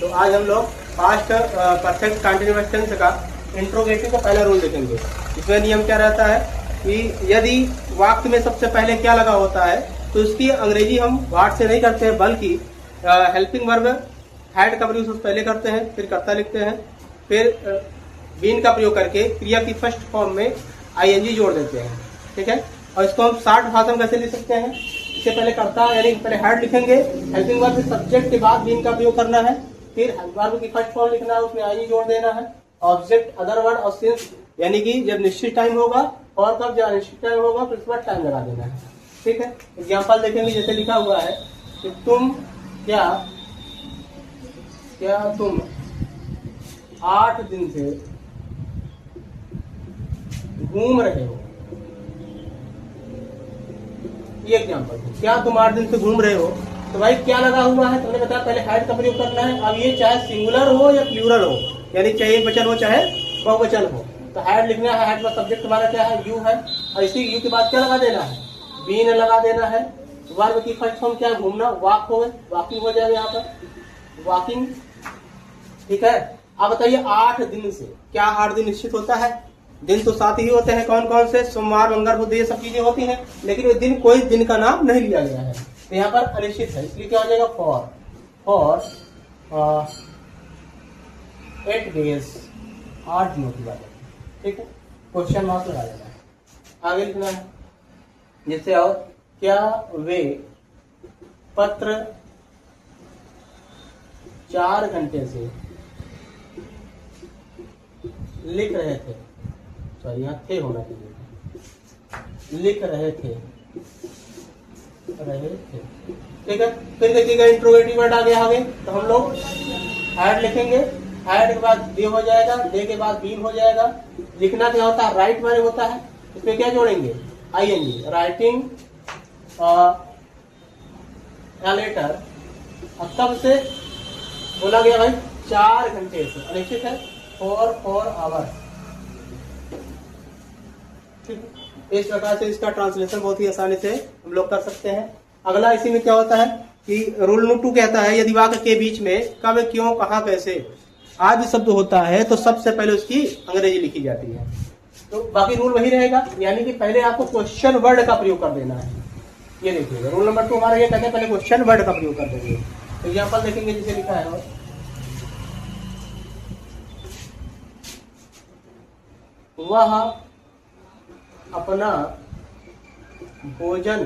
तो आज हम लोग पास्ट परफेक्ट कंटिन्यूअस टेंस का इंट्रोगेटिव का पहला रूल देखेंगे। इसमें नियम क्या रहता है कि यदि वाक्य में सबसे पहले क्या लगा होता है तो इसकी अंग्रेजी हम वाट से नहीं करते हैं, बल्कि हेल्पिंग वर्ब हैड का प्रयोग पहले करते हैं, फिर कर्ता लिखते हैं, फिर बीन का प्रयोग करके क्रिया की फर्स्ट फॉर्म में आईएनजी जोड़ देते हैं। ठीक है, और इसको हम 60 भाषा में कैसे लिख सकते हैं? इससे पहले कर्ता यानी पहले हैड लिखेंगे, हेल्पिंग वर्ब सब्जेक्ट के बाद बीन का प्रयोग करना है, फिर वर्ब की फर्स्ट फॉर्म लिखना है, उसमें आईएनजी जोड़ देना है, ऑब्जेक्ट अदर वर्ड और सिंस यानी कि जब निश्चित टाइम होगा और कब जब अनिश्चित टाइम होगा फिर उसके बाद टाइम लगा देना है। ठीक है, एग्जाम्पल देखेंगे। जैसे लिखा हुआ है कि तुम तुम 8 दिन से घूम रहे हो। ये एग्जाम्पल है। क्या तुम 8 दिन से घूम रहे हो? तो भाई क्या लगा हुआ है? तुमने बताया पहले हैड का प्रयोग करना है। अब ये चाहे सिंगुलर हो या प्लूरल हो, यानी चाहे एक वचन हो चाहे बहुवचन हो, तो हैड लिखना है। हैड का सब्जेक्ट हमारा क्या है? यू है, और इसी यू के बाद क्या लगा देना है? बीन लगा देना है। वर्ब की फर्स्ट फॉर्म क्या है? घूमना, वॉक हो गए, वॉकिंग हो जाएगा यहाँ पर, वॉकिंग। ठीक है, अब बताइए 8 दिन से, क्या 8 दिन निश्चित होता है? दिन तो 7 ही होते हैं। कौन कौन से? सोमवार, मंगल, बुध, ये सब चीजें होती हैं, लेकिन ये दिन कोई दिन का नाम नहीं लिया गया है, तो यहाँ पर अनिश्चित है, इसलिए क्या हो जाएगा? फॉर 8 डेज, 8 दिनों की बात है। ठीक है, क्वेश्चन मार्क लगा देना है। आगे लिखना है जैसे, और क्या वे पत्र 4 घंटे से लिख रहे थे? सॉरी, यहाँ थे होना चाहिए, लिख रहे थे। ठीक है, फिर देखिएगा इंट्रोगेटिव वर्ड आ गया आगे, तो हम लोग हैड लिखेंगे। हैड के बाद दे हो जाएगा, दे के बाद बीन हो जाएगा। लिखना क्या होता है? राइट वाले होता है, इसमें क्या जोड़ेंगे? ING, writing letter. अब तब से बोला गया भाई 4 घंटे से, अनिश्चित है, 4 आवर। इस प्रकार से इसका ट्रांसलेशन बहुत ही आसानी से हम लोग कर सकते हैं। अगला इसी में क्या होता है कि रूल नंबर 2 कहता है यदि वाक्य के बीच में कब, क्यों, कहाँ, कैसे आदि शब्द होता है तो सबसे पहले उसकी अंग्रेजी लिखी जाती है। तो बाकी रूल वही रहेगा, यानी कि पहले आपको क्वेश्चन वर्ड का प्रयोग कर देना है। ये देखिएगा रूल नंबर 2 हमारा ये कहते हैं पहले क्वेश्चन वर्ड का प्रयोग कर देंगे। एग्जाम्पल देखेंगे जिसे लिखा है, वह अपना भोजन